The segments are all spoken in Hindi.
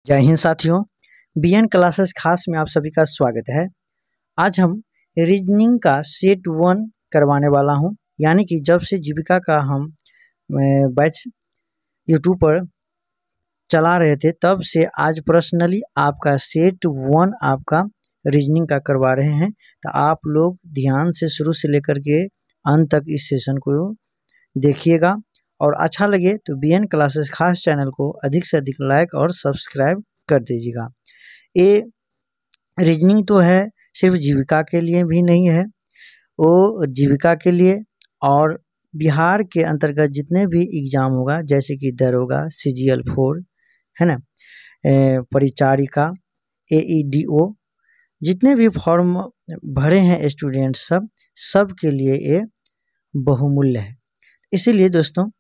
जय हिंद साथियों, बीएन क्लासेस खास में आप सभी का स्वागत है। आज हम रीजनिंग का सेट 1 करवाने वाला हूं, यानी कि जब से जीविका का हम बैच यूट्यूब पर चला रहे थे तब से आज पर्सनली आपका सेट 1 आपका रीजनिंग का करवा रहे हैं। तो आप लोग ध्यान से शुरू से लेकर के अंत तक इस सेशन को देखिएगा और अच्छा लगे तो बीएन क्लासेस खास चैनल को अधिक से अधिक लाइक और सब्सक्राइब कर दीजिएगा। ये रीजनिंग तो है, सिर्फ जीविका के लिए भी नहीं है, वो जीविका के लिए और बिहार के अंतर्गत जितने भी एग्जाम होगा जैसे कि दरोगा, CGL 4 है ना, परिचारिका, AEDO, जितने भी फॉर्म भरे हैं स्टूडेंट सब के लिए ये बहुमूल्य है। इसीलिए दोस्तों,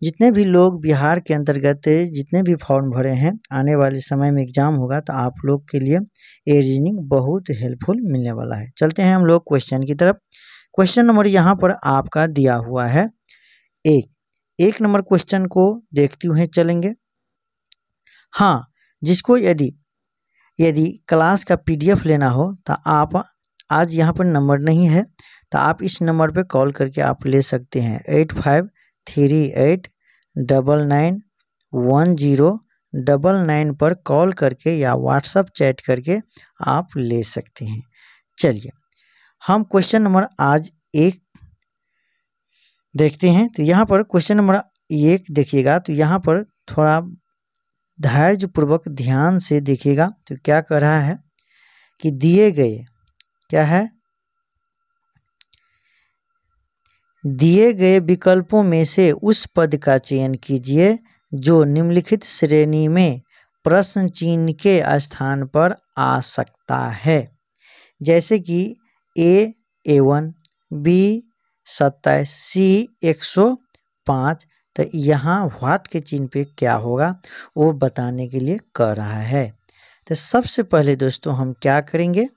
जितने भी लोग बिहार के अंतर्गत जितने भी फॉर्म भरे हैं, आने वाले समय में एग्जाम होगा तो आप लोग के लिए ये रीजनिंग बहुत हेल्पफुल मिलने वाला है। चलते हैं हम लोग क्वेश्चन की तरफ। क्वेश्चन नंबर यहाँ पर आपका दिया हुआ है एक नंबर क्वेश्चन को देखते हुए चलेंगे। हाँ, जिसको यदि क्लास का PDF लेना हो तो आप आज यहाँ पर नंबर नहीं है तो आप इस नंबर पे कॉल करके आप ले सकते हैं 8538991099 पर कॉल करके या व्हाट्सएप चैट करके आप ले सकते हैं। चलिए हम क्वेश्चन नंबर आज 1 देखते हैं। तो यहाँ पर क्वेश्चन नंबर 1 देखिएगा तो यहाँ पर थोड़ा धैर्यपूर्वक ध्यान से देखिएगा। तो क्या कह रहा है कि दिए गए क्या है, दिए गए विकल्पों में से उस पद का चयन कीजिए जो निम्नलिखित श्रेणी में प्रश्न चिन्ह के स्थान पर आ सकता है। जैसे कि A 51, B 27, C 105। तो यहाँ व्हाट के चिन्ह पे क्या होगा वो बताने के लिए कह रहा है। तो सबसे पहले दोस्तों हम क्या करेंगे,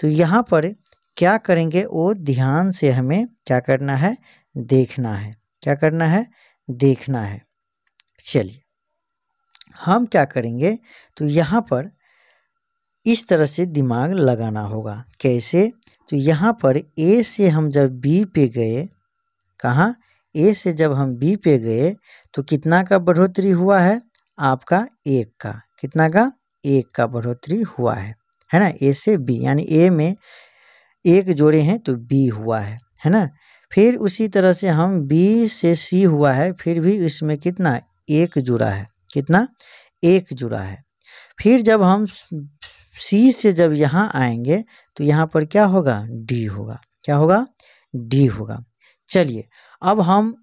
तो यहाँ पर क्या करेंगे वो ध्यान से हमें क्या करना है, देखना है। क्या करना है, देखना है। चलिए हम क्या करेंगे, तो यहाँ पर इस तरह से दिमाग लगाना होगा। कैसे, तो यहाँ पर A से हम जब B पे गए, कहाँ, A से जब हम B पे गए तो कितना का बढ़ोतरी हुआ है, आपका 1 का। कितना का, 1 का बढ़ोतरी हुआ है ना। A से B यानी A में 1 जोड़े हैं तो B हुआ है ना। फिर उसी तरह से हम B से C हुआ है, फिर भी इसमें कितना, 1 जुड़ा है। कितना, 1 जुड़ा है। फिर जब हम C से जब यहाँ आएंगे तो यहाँ पर क्या होगा, D होगा। क्या होगा, D होगा। चलिए अब हम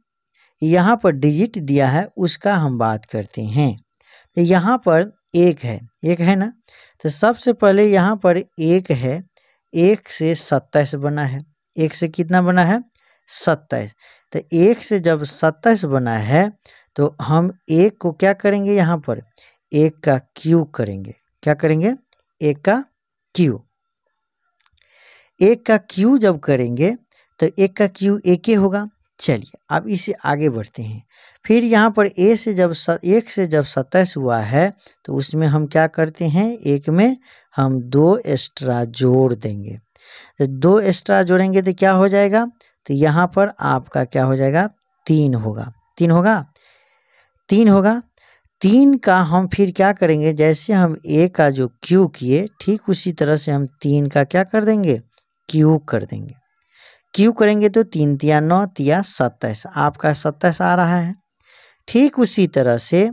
यहाँ पर डिजिट दिया है उसका हम बात करते हैं। तो यहाँ पर 1 है ना। तो सबसे पहले यहाँ पर 1 है, 1 से 27 बना है। 1 से कितना बना है, 27। तो 1 से जब 27 बना है तो हम 1 को क्या करेंगे, यहाँ पर 1 का क्यू करेंगे। क्या करेंगे, 1 का क्यू। 1 का क्यू जब करेंगे तो 1 का क्यू 1 ही होगा। चलिए अब इसे आगे बढ़ते हैं। फिर यहाँ पर 1 से जब 27 हुआ है तो उसमें हम क्या करते हैं, 1 में हम 2 एक्स्ट्रा जोड़ देंगे। तो 2 एक्स्ट्रा जोड़ेंगे तो क्या हो जाएगा, तो यहाँ पर आपका क्या हो जाएगा, 3 होगा। 3 होगा, 3 होगा। 3 का हम फिर क्या करेंगे, जैसे हम 1 का जो क्यू किए ठीक उसी तरह से हम 3 का क्या कर देंगे, क्यू कर देंगे। क्यू करेंगे तो 3 तिया 9 तिया 27, आपका 27 आ रहा है। ठीक उसी तरह से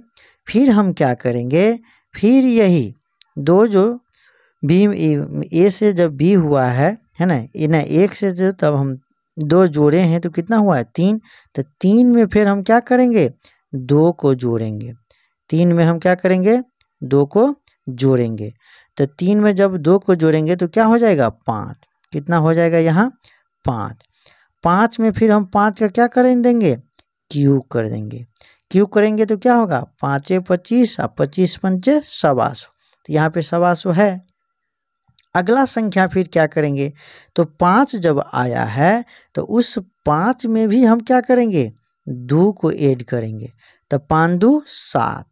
फिर हम क्या करेंगे, फिर यही 2 जो B A से जब B हुआ है ना, 1 से जो तब हम 2 जोड़े हैं तो कितना हुआ है, 3। तो 3 में फिर हम क्या करेंगे, 2 को जोड़ेंगे। 3 में हम क्या करेंगे, 2 को जोड़ेंगे। तो 3 में जब 2 को जोड़ेंगे तो क्या हो जाएगा, 5। कितना हो जाएगा यहाँ, 5। 5 में फिर हम 5 का क्या कर देंगे, क्यू कर देंगे। क्यू करेंगे तो क्या होगा, 5 25 और 25 पंचे 125। तो यहाँ पे 125 है। अगला संख्या फिर क्या करेंगे, तो 5 जब आया है तो उस 5 में भी हम क्या करेंगे, 2 को ऐड करेंगे। तो 5 2 7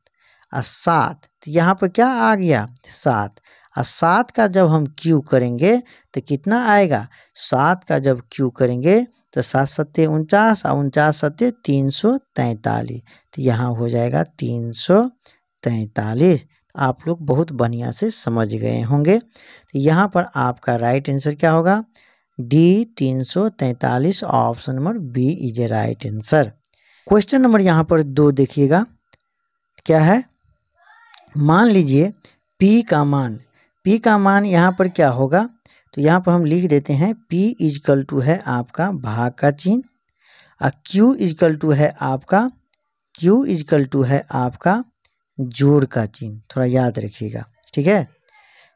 और 7, तो यहाँ पर क्या आ गया 7, और 7 का जब हम क्यू करेंगे तो कितना आएगा, 7 का जब क्यू करेंगे तो 7 सत्ते 49 और 49 सत्ते 343, तो यहाँ हो जाएगा 343। आप लोग बहुत बढ़िया से समझ गए होंगे। तो यहाँ पर आपका राइट आंसर क्या होगा, D 343, option number B is A right answer. Question number यहाँ पर 2 देखिएगा, क्या है, मान लीजिए P का मान यहाँ पर क्या होगा, तो यहाँ पर हम लिख देते हैं P इजकल टू है आपका भाग का चिन्ह, और Q इजकल टू है आपका जोड़ का चिन्ह, थोड़ा याद रखिएगा, ठीक है।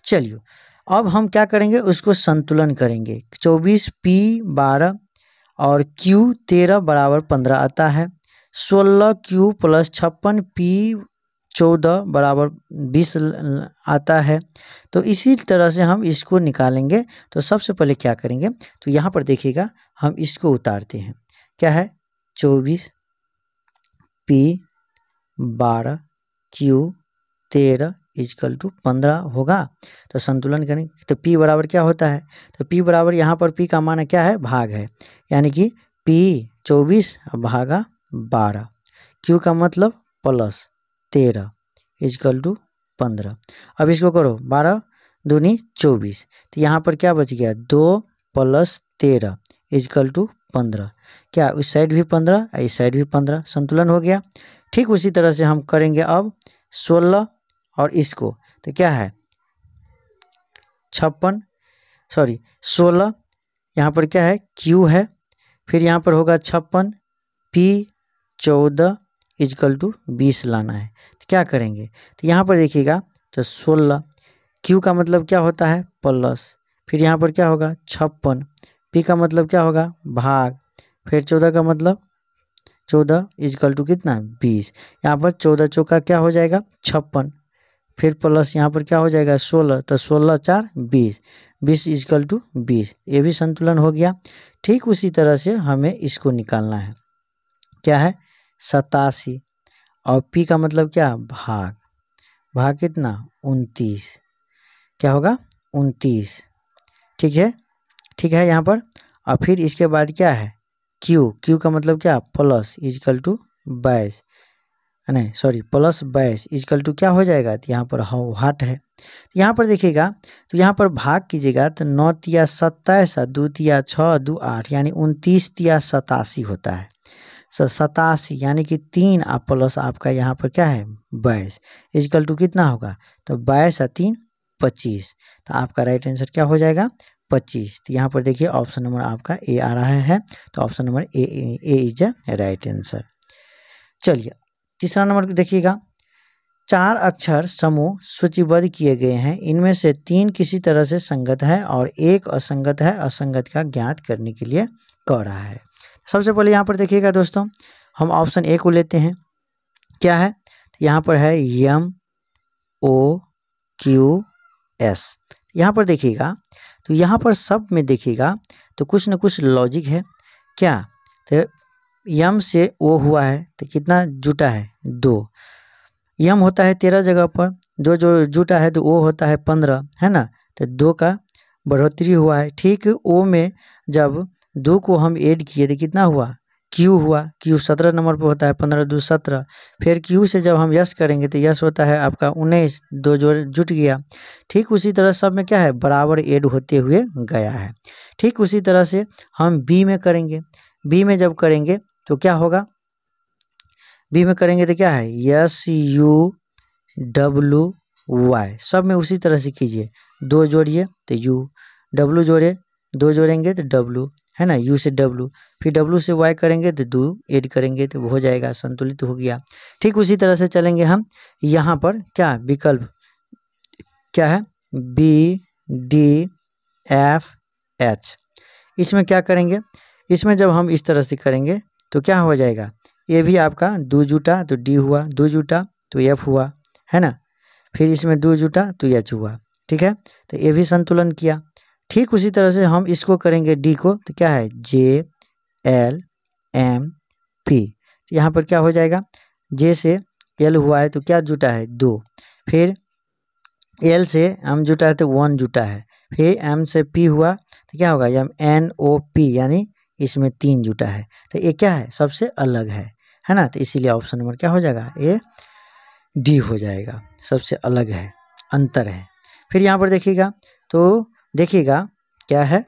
चलिए अब हम क्या करेंगे, उसको संतुलन करेंगे। 24 P 12 और Q 13 बराबर 15 आता है। 16 Q प्लस 56 P 14 बराबर 20 आता है। तो इसी तरह से हम इसको निकालेंगे। तो सबसे पहले क्या करेंगे, तो यहाँ पर देखिएगा हम इसको उतारते हैं, क्या है 24 P 12 Q 13 इजकल टू 15 होगा। तो संतुलन करें तो P बराबर क्या होता है, तो P बराबर यहाँ पर P का मान क्या है, भाग है, यानी कि P 24 भागा 12, Q का मतलब प्लस 13 इजकल टू 15। अब इसको करो 12 दूनी 24, तो यहाँ पर क्या बच गया 2 प्लस 13 इजकल टू 15, क्या उस साइड भी 15 इस साइड भी 15, संतुलन हो गया। ठीक उसी तरह से हम करेंगे अब 16 और इसको, तो क्या है 16 यहाँ पर क्या है Q है, फिर यहाँ पर होगा 56 P 14 इजकल टू 20 लाना है। तो क्या करेंगे, तो यहाँ पर देखिएगा तो 16 Q का मतलब क्या होता है प्लस, फिर यहाँ पर क्या होगा 56, P का मतलब क्या होगा भाग, फिर 14 का मतलब 14 इजकल टू कितना 20, यहाँ पर 14 चौका क्या हो जाएगा 56, फिर प्लस यहाँ पर क्या हो जाएगा 16, तो 16 4 20, 20 इजकल टू 20, ये भी संतुलन हो गया। ठीक उसी तरह से हमें इसको निकालना है, क्या है 87 और P का मतलब क्या भाग, भाग कितना 29, क्या होगा 29, ठीक है यहाँ पर। और फिर इसके बाद क्या है Q का मतलब क्या प्लस इजकल टू 22, नहीं सॉरी प्लस 22 इजकल टू क्या हो जाएगा, तो यहाँ पर हट है। यहाँ पर देखिएगा तो यहाँ पर भाग कीजिएगा तो 9 तिया 27 2 तिया 6 2 8 यानी 29 तिया 87 होता है। 87 यानी कि 3 आप प्लस आपका यहाँ पर क्या है 22 इजकल टू कितना होगा, तो 22 और 3 25, तो आपका राइट आंसर क्या हो जाएगा 25। तो यहाँ पर देखिए ऑप्शन नंबर आपका ए आ रहा है, तो option number A is A right answer. चलिए तीसरा नंबर देखिएगा, 4 अक्षर समूह सूचीबद्ध किए गए हैं, इनमें से 3 किसी तरह से संगत है और एक असंगत है, असंगत का ज्ञात करने के लिए कह रहा है। सबसे पहले यहाँ पर देखिएगा दोस्तों, हम ऑप्शन ए को लेते हैं, क्या है तो यहाँ पर है MOQS। यहाँ पर देखिएगा तो यहाँ पर सब में देखिएगा तो कुछ न कुछ लॉजिक है, क्या तो यम से ओ हुआ है तो कितना जुटा है 2, यम होता है 13 जगह पर, 2 जो जुटा है तो ओ होता है 15 है ना, तो 2 का बढ़ोतरी हुआ है। ठीक ओ में जब 2 को हम ऐड किए तो कितना हुआ Q हुआ, Q 17 नंबर पर होता है, 15 2 17, फिर Q से जब हम यस करेंगे तो यस होता है आपका 19, 2 जो जुट गया। ठीक उसी तरह सब में क्या है बराबर ऐड होते हुए गया है। ठीक उसी तरह से हम बी में करेंगे, बी में जब करेंगे तो क्या होगा, बी में करेंगे तो क्या है SUWY, सब में उसी तरह से कीजिए, 2 जोड़िए तो U, W जोड़े 2 जोड़ेंगे तो W है ना, U से W, फिर W से Y करेंगे तो 2 ऐड करेंगे तो हो जाएगा, संतुलित हो गया। ठीक उसी तरह से चलेंगे हम, यहाँ पर क्या विकल्प क्या है BDFH, इसमें क्या करेंगे, इसमें जब हम इस तरह से करेंगे तो क्या हो जाएगा, ये भी आपका 2 जुटा तो D हुआ, 2 जुटा तो F हुआ है ना, फिर इसमें 2 जुटा तो H हुआ, ठीक है, तो ये भी संतुलन किया। ठीक उसी तरह से हम इसको करेंगे D को, तो क्या है JLMP, यहाँ पर क्या हो जाएगा J से L हुआ है तो क्या जुटा है 2, फिर L से M जुटा है तो 1 जुटा है, फिर M से P हुआ तो क्या होगा NOP यानी इसमें 3 जुटा है, तो ये क्या है सबसे अलग है ना। तो इसीलिए ऑप्शन नंबर क्या हो जाएगा ए डी हो जाएगा, सबसे अलग है, अंतर है। फिर यहाँ पर देखिएगा तो देखिएगा क्या है,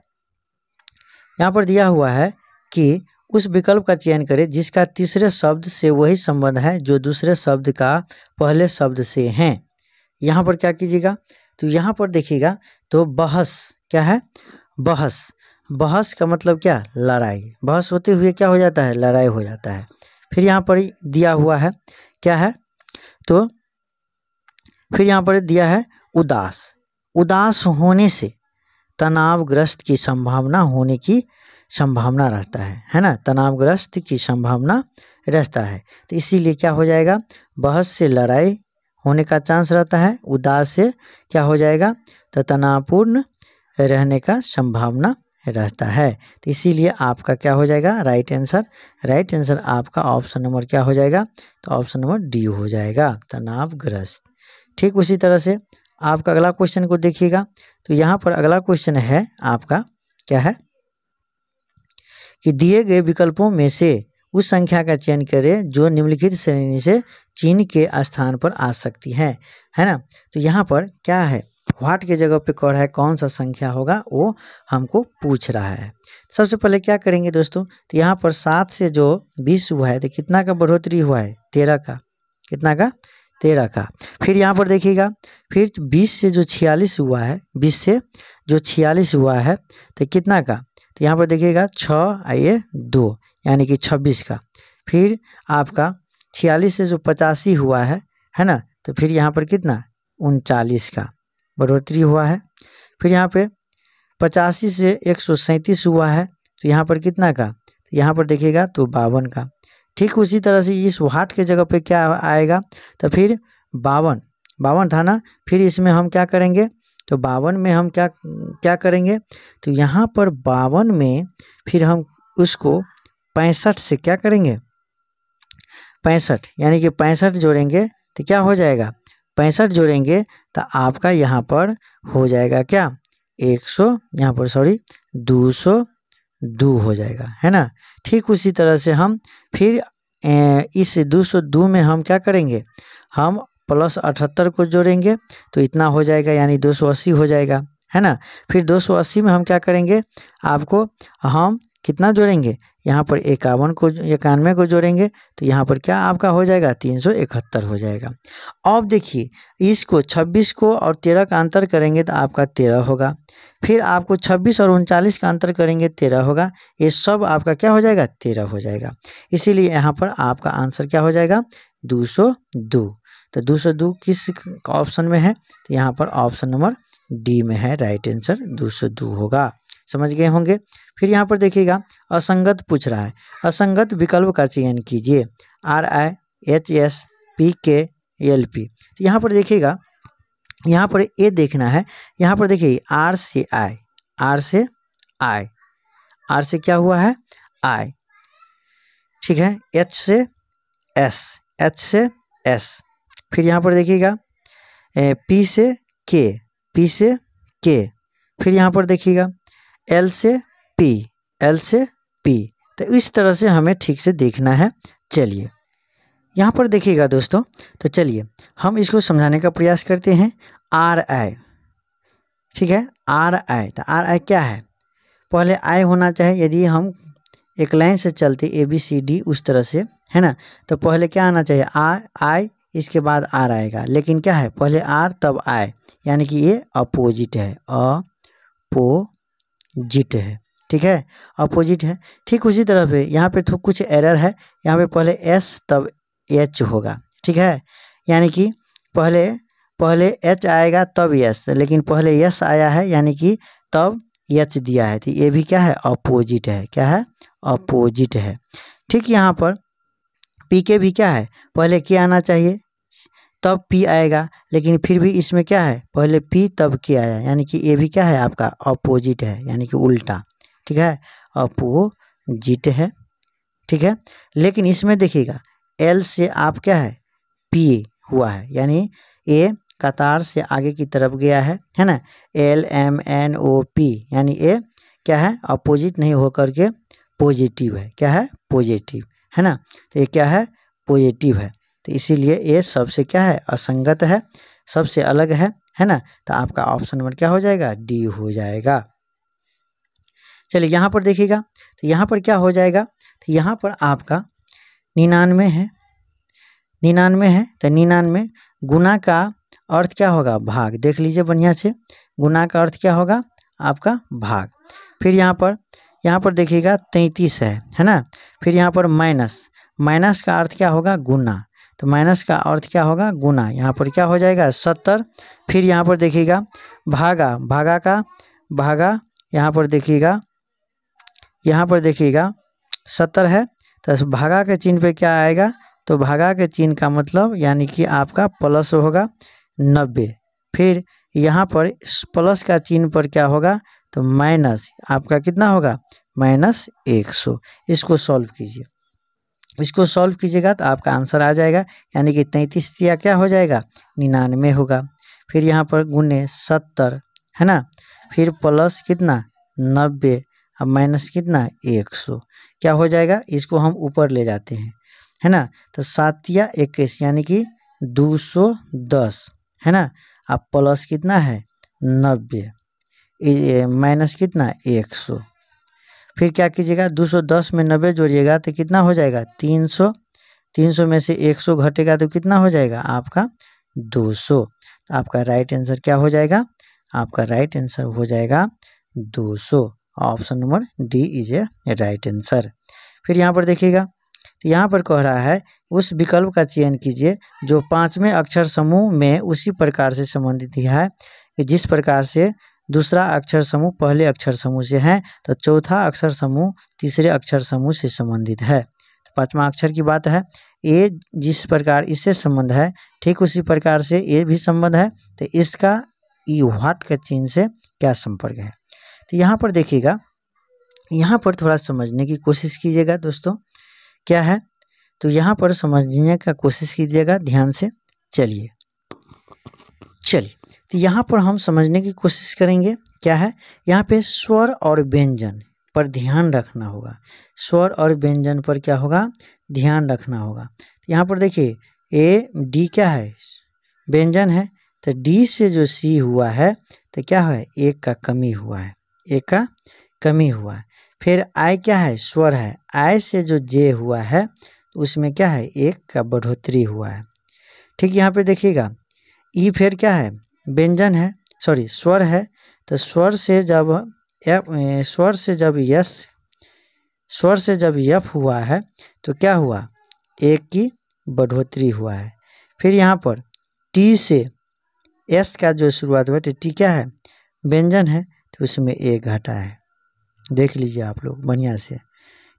यहाँ पर दिया हुआ है कि उस विकल्प का चयन करें जिसका तीसरे शब्द से वही संबंध है जो दूसरे शब्द का पहले शब्द से है। यहाँ पर क्या कीजिएगा तो यहाँ पर देखिएगा तो बहस क्या है, बहस, बहस का मतलब क्या लड़ाई, बहस होते हुए क्या हो जाता है लड़ाई हो जाता है। फिर यहाँ पर दिया हुआ है क्या है तो फिर यहाँ पर दिया है उदास, उदास होने से तनावग्रस्त की संभावना होने की संभावना रहता है ना, तनावग्रस्त की संभावना रहता है, तो इसीलिए क्या हो जाएगा बहस से लड़ाई होने का चांस रहता है, उदास से क्या हो जाएगा तो तनावपूर्ण रहने का संभावना रहता है, तो इसीलिए आपका क्या हो जाएगा राइट आंसर आपका ऑप्शन नंबर क्या हो जाएगा तो ऑप्शन नंबर डी हो जाएगा, तनावग्रस्त। ठीक उसी तरह से आपका अगला क्वेश्चन को देखिएगा तो यहाँ पर अगला क्वेश्चन है आपका क्या है कि दिए गए विकल्पों में से उस संख्या का चयन करें जो निम्नलिखित श्रेणी से चिन्ह के स्थान पर आ सकती है ना। तो यहाँ पर क्या है व्हाट के जगह पे कह रहा है कौन सा संख्या होगा वो हमको पूछ रहा है। सबसे पहले क्या करेंगे दोस्तों तो यहाँ पर 7 से जो 20 हुआ है तो कितना का बढ़ोतरी हुआ है 13 का, कितना का 13 का। फिर यहाँ पर देखिएगा फिर 20 से जो 46 हुआ है, 20 से जो 46 हुआ है तो कितना का तो यहाँ पर देखिएगा 6 आइए 2 यानी कि 26 का। फिर आपका 46 से जो 85 हुआ है ना तो फिर यहाँ पर कितना 39 का बढ़ोतरी हुआ है। फिर यहाँ पे 85 से 137 हुआ है तो यहाँ पर कितना का तो यहाँ पर देखिएगा तो 52 का। ठीक उसी तरह से इस व्हाट के जगह पे क्या आएगा तो फिर 52 था ना, फिर इसमें हम क्या करेंगे तो 52 में हम क्या करेंगे तो यहाँ पर 52 में फिर हम उसको 65 से क्या करेंगे 65 यानी कि 65 जोड़ेंगे तो क्या हो जाएगा 65 जोड़ेंगे तो आपका यहाँ पर हो जाएगा क्या 100 यहाँ पर सॉरी 202 हो जाएगा है ना। ठीक उसी तरह से हम फिर इस 202 में हम क्या करेंगे हम प्लस 78 को जोड़ेंगे तो इतना हो जाएगा यानी 280 हो जाएगा है ना। फिर 280 में हम क्या करेंगे आपको हम कितना जोड़ेंगे यहाँ पर 91 को जोड़ेंगे तो यहाँ पर क्या आपका हो जाएगा 371 हो जाएगा। अब देखिए इसको 26 को और 13 का अंतर करेंगे तो आपका 13 होगा, फिर आपको 26 और 39 का अंतर करेंगे 13 होगा, ये सब आपका क्या हो जाएगा 13 हो जाएगा। इसीलिए यहाँ पर आपका आंसर क्या हो जाएगा 202। तो 202 किस ऑप्शन में है तो यहाँ पर ऑप्शन नंबर डी में है, राइट आंसर 202 होगा। समझ गए होंगे। फिर यहाँ पर देखिएगा असंगत पूछ रहा है, असंगत विकल्प का चयन कीजिए RIHSPKLP। तो यहाँ पर देखिएगा यहाँ पर ए देखना है, यहाँ पर देखिए R से क्या हुआ है I, ठीक है, H से S, फिर यहाँ पर देखिएगा P से K, फिर यहाँ पर देखिएगा L से P। तो इस तरह से हमें ठीक से देखना है। चलिए यहाँ पर देखिएगा दोस्तों, तो चलिए हम इसको समझाने का प्रयास करते हैं। RI, ठीक है, RI, तो RI क्या है पहले I होना चाहिए। यदि हम एक लाइन से चलते ABCD उस तरह से है ना तो पहले क्या आना चाहिए I, इसके बाद R आएगा, लेकिन क्या है पहले R तब I, यानी कि ये अपोजिट है, अपोजिट है, ठीक है, अपोजिट है। ठीक उसी तरह पे यहाँ पे तो कुछ एरर है, यहाँ पे पहले S तब H होगा, ठीक है, यानी कि पहले H आएगा तब S, लेकिन पहले S आया है यानी कि तब H दिया है, तो ये भी क्या है अपोजिट है, क्या है अपोजिट है। ठीक यहाँ पर PK भी क्या है पहले K आना चाहिए तब P आएगा, लेकिन फिर भी इसमें क्या है पहले P तब K आया, यानी कि ये भी क्या है आपका अपोजिट है, यानी कि उल्टा, ठीक है, अपोजिट है, ठीक है। लेकिन इसमें देखिएगा L से आप क्या है पी हुआ है, यानी ए कतार से आगे की तरफ गया है ना। LMNOP यानी ए क्या है, अपोजिट नहीं होकर के पॉजिटिव है। क्या है, पॉजिटिव है ना। तो ये क्या है, पॉजिटिव है, तो इसीलिए ए सबसे क्या है, असंगत है, सबसे अलग है ना। तो आपका ऑप्शन नंबर क्या हो जाएगा, डी हो जाएगा। चलिए यहाँ पर देखिएगा, तो यहाँ पर क्या हो जाएगा, तो यहाँ पर आपका 99 है, 99 है, तो 99 गुना का अर्थ क्या होगा, भाग। देख लीजिए बढ़िया से, गुना का अर्थ क्या होगा आपका भाग। फिर यहाँ पर देखिएगा 33 है ना। फिर यहाँ पर माइनस का अर्थ क्या होगा, गुना, तो माइनस का अर्थ क्या होगा, गुना। यहाँ पर क्या हो जाएगा 70। फिर यहाँ पर देखिएगा भागा, यहाँ पर देखिएगा 70 है, तो भागा के चिन्ह पे क्या आएगा, तो भागा के चिन्ह का मतलब यानी कि आपका प्लस होगा 90। फिर यहाँ पर प्लस का चिन्ह पर क्या होगा, तो माइनस आपका कितना होगा, -100। इसको सॉल्व कीजिएगा तो आपका आंसर आ जाएगा, यानी कि 33 या क्या हो जाएगा, 99 होगा। फिर यहाँ पर गुने 70 है ना, फिर प्लस कितना 90, अब माइनस कितना 100, क्या हो जाएगा, इसको हम ऊपर ले जाते हैं है ना। तो 7 या 21 यानी कि 210 है ना। अब प्लस कितना है 90, माइनस कितना 100। फिर क्या कीजिएगा, 210 में 90 जोड़िएगा तो कितना हो जाएगा 300। 300 में से 100 घटेगा तो कितना हो जाएगा आपका 200। तो आपका राइट आंसर क्या हो जाएगा, आपका राइट आंसर हो जाएगा 200। Option number D is A right answer. फिर यहाँ पर देखिएगा, तो यहाँ पर कह रहा है उस विकल्प का चयन कीजिए जो 5वें अक्षर समूह में उसी प्रकार से संबंधित है कि जिस प्रकार से दूसरा अक्षर समूह पहले अक्षर समूह से है, तो चौथा अक्षर समूह तीसरे अक्षर समूह से संबंधित है। तो 5वां अक्षर की बात है, ए जिस प्रकार इससे संबंध है ठीक उसी प्रकार से ए भी संबंध है, तो इसका ई व्हाट के चिन्ह से क्या संपर्क है। तो यहाँ पर देखिएगा, यहाँ पर थोड़ा समझने की कोशिश कीजिएगा दोस्तों, क्या है, तो यहाँ पर समझने का कोशिश कीजिएगा ध्यान से। चलिए तो यहाँ पर हम समझने की कोशिश करेंगे, क्या है, यहाँ पे स्वर और व्यंजन पर ध्यान रखना होगा। स्वर और व्यंजन पर क्या होगा, ध्यान रखना होगा। तो यहाँ पर देखिए ए डी क्या है, व्यंजन है, तो डी से जो सी हुआ है तो क्या है, एक का कमी हुआ है, एक का कमी हुआ है। फिर आई क्या है, स्वर है, आई से जो जे हुआ है तो उसमें क्या है, एक का बढ़ोतरी हुआ है। ठीक, यहाँ पे देखिएगा ई फिर क्या है, व्यंजन है, सॉरी स्वर है, तो स्वर से जब यफ हुआ है तो क्या हुआ, एक की बढ़ोतरी हुआ है। फिर यहाँ पर टी से एस का जो शुरुआत हुआ, तो टी क्या है, व्यंजन है, तो उसमें एक घटा है। देख लीजिए आप लोग बढ़िया से,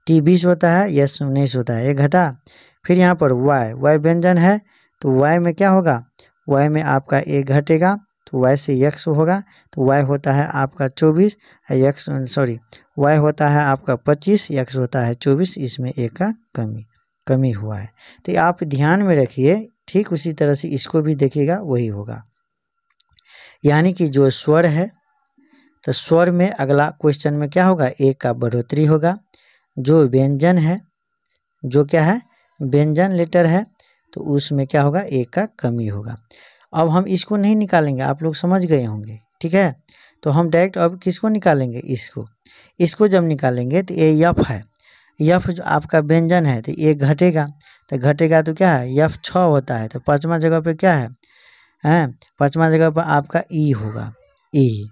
टी 20 होता है, यस 19 होता है, एक घटा। फिर यहाँ पर वाई व्यंजन है, तो वाई में क्या होगा, वाई में आपका एक घटेगा, तो वाई से यक्स होगा, तो वाई होता है आपका 24, वाई होता है आपका 25, यक्स होता है 24, इसमें एक का कमी हुआ है। तो आप ध्यान में रखिए, ठीक उसी तरह से इसको भी देखिएगा, वही होगा। यानी कि जो स्वर है, तो स्वर में अगला क्वेश्चन में क्या होगा, एक का बढ़ोतरी होगा। जो व्यंजन है, जो क्या है, व्यंजन लेटर है, तो उसमें क्या होगा, एक का कमी होगा। अब हम इसको नहीं निकालेंगे, आप लोग समझ गए होंगे, ठीक है। तो हम डायरेक्ट अब किसको निकालेंगे, इसको जब निकालेंगे तो ये यफ है, यफ जो आपका व्यंजन है, तो ये घटेगा, तो क्या है, यफ 6 होता है, तो 5वां जगह पे क्या है, 5वां जगह पर आपका ई होगा, ई।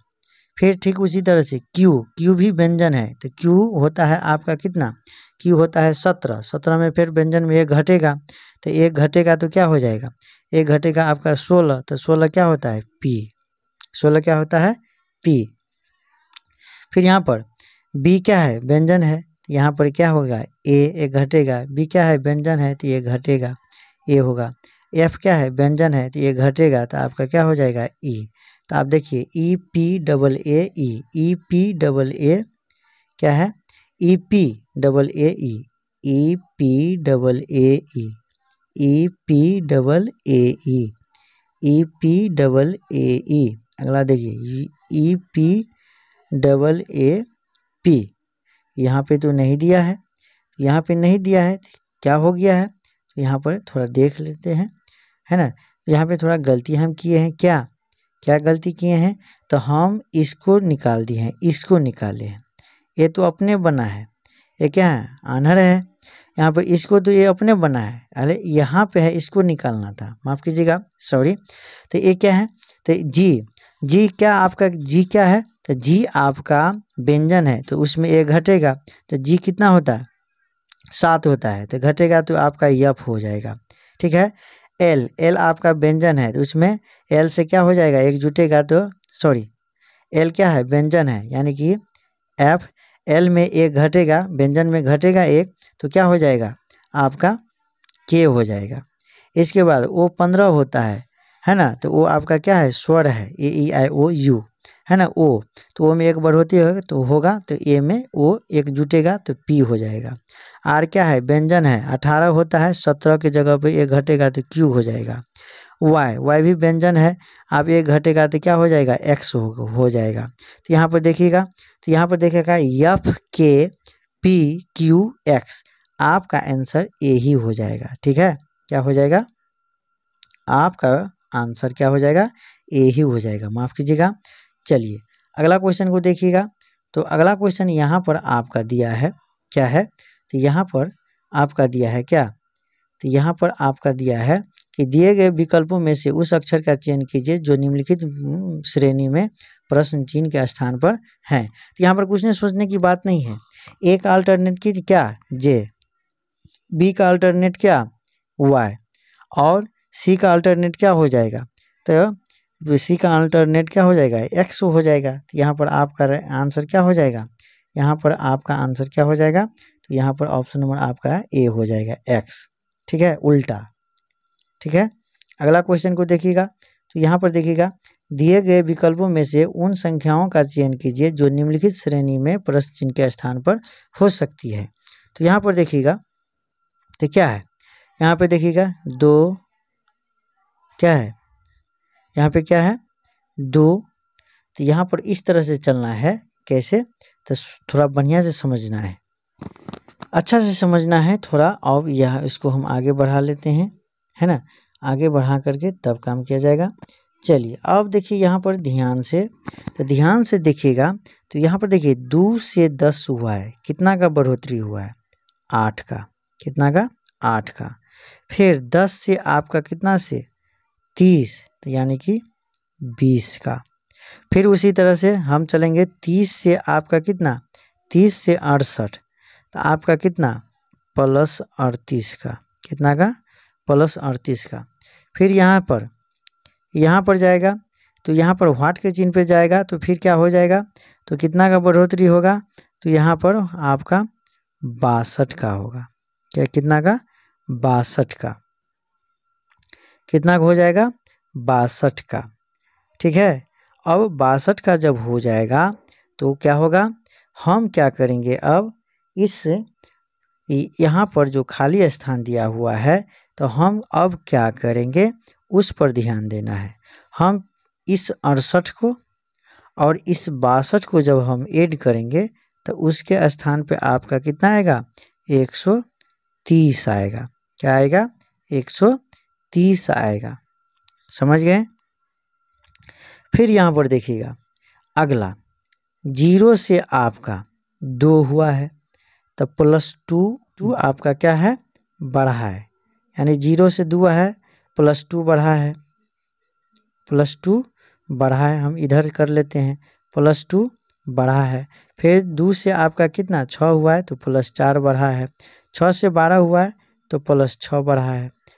फिर ठीक उसी तरह से क्यू भी व्यंजन है, तो क्यू होता है आपका कितना, क्यू होता है 17 में फिर व्यंजन में एक घटेगा, तो एक घटेगा तो क्या हो जाएगा, एक घटेगा आपका 16, तो 16 क्या होता है, पी, 16 क्या होता है, पी। फिर यहाँ पर बी क्या है, व्यंजन है, तो यहाँ पर क्या होगा, एक घटेगा, बी क्या है, व्यंजन है, तो ये घटेगा, ए होगा। एफ क्या है, व्यंजन है, तो ये घटेगा, तो आपका क्या हो जाएगा, ई। तो आप देखिए ई पी डबल ए क्या है, E P double A E, EPAAE, EPAAE। अगला देखिए EPAAP, यहाँ पे तो नहीं दिया है, यहाँ पे नहीं दिया है, क्या हो गया है, तो यहाँ पर थोड़ा देख लेते हैं, है ना। यहाँ पे थोड़ा गलती हम किए हैं, क्या क्या गलती किए हैं, तो हम इसको निकाल दिए हैं, इसको निकाले हैं। ये तो अपने बना है, ये क्या है, आनहर है। यहाँ पर इसको तो ये अपने बना है, अरे यहाँ पे है, इसको निकालना था, माफ़ कीजिएगा, सॉरी। तो ये क्या है, तो जी क्या आपका, जी क्या है, तो जी आपका व्यंजन है, तो उसमें एक घटेगा, तो जी कितना होता है, 7 होता है, तो घटेगा तो आपका यफ हो जाएगा। ठीक है। एल आपका व्यंजन है, तो उसमें एल से क्या हो जाएगा, एक जुटेगा, तो सॉरी एल क्या है, व्यंजन है, यानी कि एफ, एल में एक घटेगा, व्यंजन में घटेगा एक, तो क्या हो जाएगा, आपका के हो जाएगा। इसके बाद ओ 15 होता है ना, तो वो आपका क्या है, स्वर है, AEIOU, है ना। ओ तो ओ में एक बढ़ोतरी होगा, तो होगा, तो ए में ओ एक जुटेगा, तो पी हो जाएगा। आर क्या है, व्यंजन है, 18 होता है, 17 की जगह पे एक घटेगा, तो क्यू हो जाएगा। वाई भी व्यंजन है, आप एक घटेगा तो क्या हो जाएगा, एक्स हो जाएगा। तो यहाँ पर देखिएगा, तो यहाँ पर देखिएगा FKPQX, आपका आंसर ए ही हो जाएगा। ठीक है, क्या हो जाएगा, आपका आंसर क्या हो जाएगा, ए ही हो जाएगा, माफ़ कीजिएगा। चलिए अगला क्वेश्चन को देखिएगा। तो अगला क्वेश्चन यहाँ पर आपका दिया है, क्या है, तो यहाँ पर आपका दिया है क्या, तो यहाँ पर आपका दिया है कि दिए गए विकल्पों में से उस अक्षर का चयन कीजिए जो निम्नलिखित श्रेणी में प्रश्न चिन्ह के स्थान पर है। तो यहाँ पर कुछ नहीं सोचने की बात नहीं है। ए का अल्टरनेट की क्या, जे, बी का अल्टरनेट क्या, वाई, और सी का अल्टरनेट क्या हो जाएगा, तो सी का अल्टरनेट क्या हो जाएगा, एक्स हो जाएगा। तो यहाँ पर आपका आंसर क्या हो जाएगा, यहाँ पर आपका आंसर क्या हो जाएगा, तो यहाँ पर ऑप्शन नंबर आपका ए हो जाएगा, एक्स। ठीक है, उल्टा। ठीक है, अगला क्वेश्चन को देखिएगा। तो यहाँ पर देखिएगा, दिए गए विकल्पों में से उन संख्याओं का चयन कीजिए जो निम्नलिखित श्रेणी में प्रश्न चिन्ह के स्थान पर हो सकती है। तो यहाँ पर देखिएगा, तो क्या है, यहाँ पे देखिएगा 2, क्या है, यहाँ पे क्या है, 2। तो यहाँ पर इस तरह से चलना है, कैसे, तो थोड़ा बढ़िया से समझना है, अच्छा से समझना है थोड़ा। अब यह इसको हम आगे बढ़ा लेते हैं, है ना, आगे बढ़ा करके तब काम किया जाएगा। चलिए अब देखिए यहाँ पर ध्यान से, तो ध्यान से देखिएगा। तो यहाँ पर देखिए 2 से 10 हुआ है, कितना का बढ़ोतरी हुआ है, 8 का, कितना का, 8 का। फिर 10 से आपका कितना से 30, तो यानी कि 20 का। फिर उसी तरह से हम चलेंगे, 30 से आपका कितना, 30 से 68, तो आपका कितना, प्लस 38 का, कितना का, प्लस 38 का। फिर यहाँ पर जाएगा, तो यहाँ पर व्हाट के चिन्ह पे जाएगा, तो फिर क्या हो जाएगा, तो कितना का बढ़ोतरी होगा, तो यहाँ पर आपका 62 का होगा, क्या, कितना का, 62 का, कितना का हो जाएगा, 62 का। ठीक है, अब 62 का जब हो जाएगा तो क्या होगा, हम क्या करेंगे, अब इस यहाँ पर जो खाली स्थान दिया हुआ है, तो हम अब क्या करेंगे, उस पर ध्यान देना है। हम इस 68 को और इस 62 को जब हम ऐड करेंगे, तो उसके स्थान पे आपका कितना आएगा, 130 आएगा, क्या आएगा, 130 आएगा, समझ गए। फिर यहाँ पर देखिएगा, अगला 0 से आपका 2 हुआ है, तो +2 आपका क्या है, बढ़ा है, यानी 0 से 2 है, +2 बढ़ा है, +2 बढ़ा है, हम इधर कर लेते हैं, +2 बढ़ा है। फिर 2 से आपका कितना 6 हुआ है, तो +4 बढ़ा है। 6 से 12 हुआ है, तो +6 बढ़ा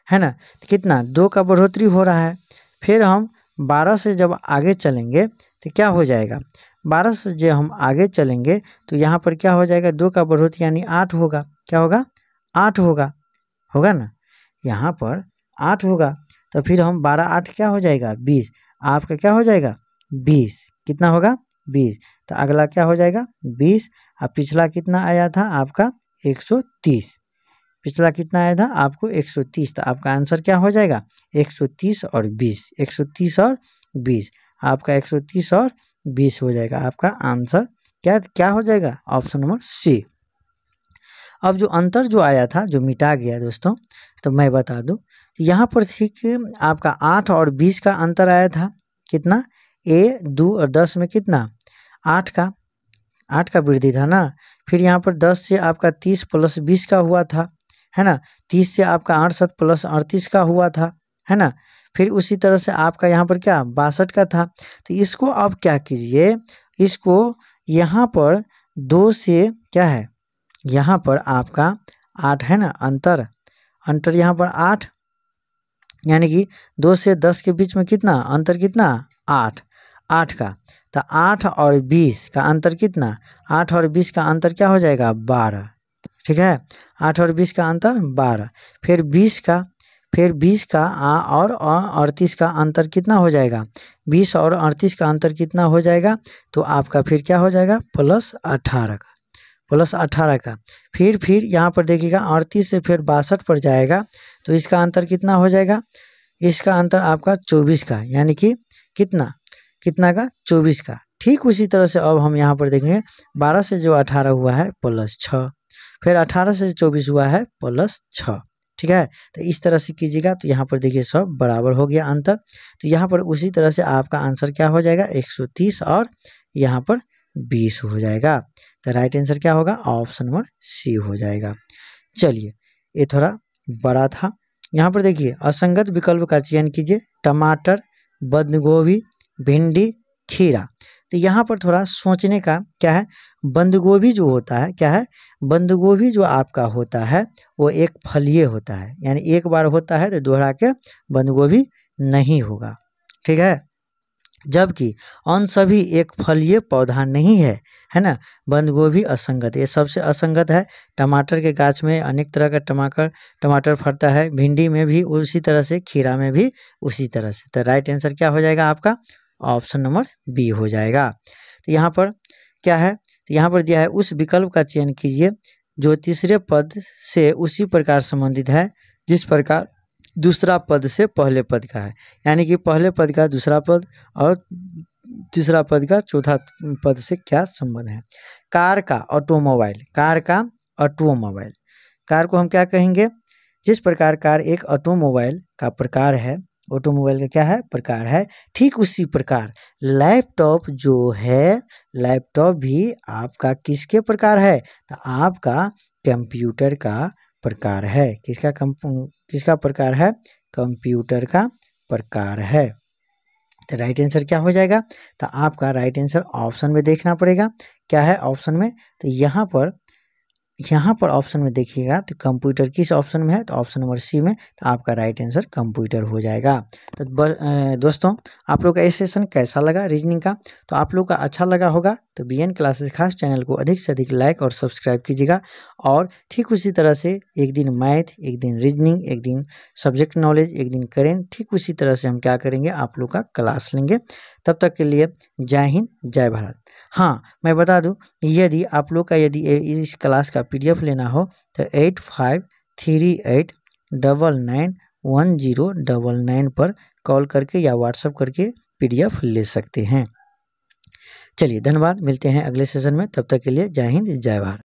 है ना, तो कितना 2 का बढ़ोतरी हो रहा है। फिर हम 12 से जब आगे चलेंगे तो क्या हो जाएगा, 12 से जब हम आगे चलेंगे तो यहाँ पर क्या हो जाएगा, 2 का बढ़ोतरी यानी 8 होगा, क्या होगा, 8 होगा ना, यहाँ पर 8 होगा। तो फिर हम 12 8 क्या हो जाएगा, 20, आपका क्या हो जाएगा, 20, कितना होगा, 20। तो अगला क्या हो जाएगा, 20, और पिछला कितना आया था आपका, 130, पिछला कितना आया था आपको 130, तो आपका आंसर क्या हो जाएगा 130 और 20, 130 और 20, आपका 130 और 20 हो जाएगा आपका आंसर। क्या क्या हो जाएगा ऑप्शन नंबर सी। अब जो अंतर जो आया था जो मिटा गया दोस्तों, तो मैं बता दूं यहाँ पर ठीक आपका 8 और 20 का अंतर आया था, कितना ए 2 और 10 में कितना 8 का वृद्धि था ना। फिर यहाँ पर 10 से आपका 30 प्लस 20 का हुआ था, है ना। 30 से आपका 68 प्लस 38 का हुआ था, है ना। फिर उसी तरह से आपका यहाँ पर क्या 62 का था। तो इसको आप क्या कीजिए, इसको यहाँ पर 2 से क्या है, यहाँ पर आपका 8 है ना, अंतर यहाँ पर 8, यानी कि 2 से 10 के बीच में कितना अंतर, कितना 8 का। तो 8 और 20 का अंतर कितना, 8 और 20 का अंतर क्या हो जाएगा 12, ठीक है। 8 और 20 का अंतर 12, फिर 20 का और 38 का अंतर कितना हो जाएगा, 20 और 38 का अंतर कितना हो जाएगा, तो आपका फिर क्या हो जाएगा प्लस 18 का। फिर यहाँ पर देखिएगा 38 से फिर 62 पर जाएगा, तो इसका अंतर कितना हो जाएगा, इसका अंतर आपका 24 का, यानी कि कितना का 24 का। ठीक उसी तरह से अब हम यहाँ पर देखेंगे 12 से जो 18 हुआ है प्लस 6, फिर 18 से 24 हुआ है प्लस 6, ठीक है। तो इस तरह से कीजिएगा, तो यहाँ पर देखिए सब बराबर हो गया अंतर। तो यहाँ पर उसी तरह से आपका आंसर क्या हो जाएगा 130 और यहाँ पर 20 हो जाएगा। तो राइट आंसर क्या होगा ऑप्शन नंबर सी हो जाएगा। चलिए ये थोड़ा बड़ा था, यहाँ पर देखिए असंगत विकल्प का चयन कीजिए, टमाटर, बंद गोभी, भिंडी, खीरा। तो यहाँ पर थोड़ा सोचने का क्या है, बंद गोभी जो होता है क्या है, बंद गोभी जो आपका होता है वो एक फलीय होता है, यानी एक बार होता है तो दोहरा के बंद गोभी नहीं होगा, ठीक है। जबकि अन्य सभी एक फलीय पौधा नहीं है, है ना। बंद गोभी असंगत, ये सबसे असंगत है। टमाटर के गाछ में अनेक तरह का टमाटर फरता है, भिंडी में भी उसी तरह से, खीरा में भी उसी तरह से। तो राइट आंसर क्या हो जाएगा आपका ऑप्शन नंबर बी हो जाएगा। तो यहाँ पर क्या है, तो यहाँ पर दिया है उस विकल्प का चयन कीजिए जो तीसरे पद से उसी प्रकार संबंधित है जिस प्रकार दूसरा पद से पहले पद का है, यानी कि पहले पद का दूसरा पद और तीसरा पद का चौथा पद से क्या संबंध है। कार का ऑटोमोबाइल, कार को हम क्या कहेंगे, जिस प्रकार कार एक ऑटोमोबाइल का प्रकार है, ऑटोमोबाइल का क्या है प्रकार है, ठीक उसी प्रकार लैपटॉप जो है, लैपटॉप भी आपका किसके प्रकार है, तो आपका कंप्यूटर का प्रकार है। किसका प्रकार है, कंप्यूटर का प्रकार है। तो राइट आंसर क्या हो जाएगा, तो आपका राइट आंसर ऑप्शन में देखना पड़ेगा क्या है ऑप्शन में। तो यहाँ पर ऑप्शन में देखिएगा तो कंप्यूटर किस ऑप्शन में है, तो ऑप्शन नंबर सी में। तो आपका राइट आंसर कंप्यूटर हो जाएगा। तो दोस्तों आप लोग का ये सेशन कैसा लगा रीजनिंग का, तो आप लोग का अच्छा लगा होगा तो बीएन क्लासेस खास चैनल को अधिक से अधिक लाइक और सब्सक्राइब कीजिएगा। और ठीक उसी तरह से एक दिन मैथ, एक दिन रीजनिंग, एक दिन सब्जेक्ट नॉलेज, एक दिन करेंट, ठीक उसी तरह से हम क्या करेंगे आप लोग का क्लास लेंगे। तब तक के लिए जय हिंद जय भारत। हाँ मैं बता दूं, यदि आप लोग का यदि इस क्लास का पीडीएफ लेना हो तो 8538991099 पर कॉल करके या व्हाट्सएप करके पीडीएफ ले सकते हैं। चलिए धन्यवाद, मिलते हैं अगले सेशन में, तब तक के लिए जय हिंद जय भारत।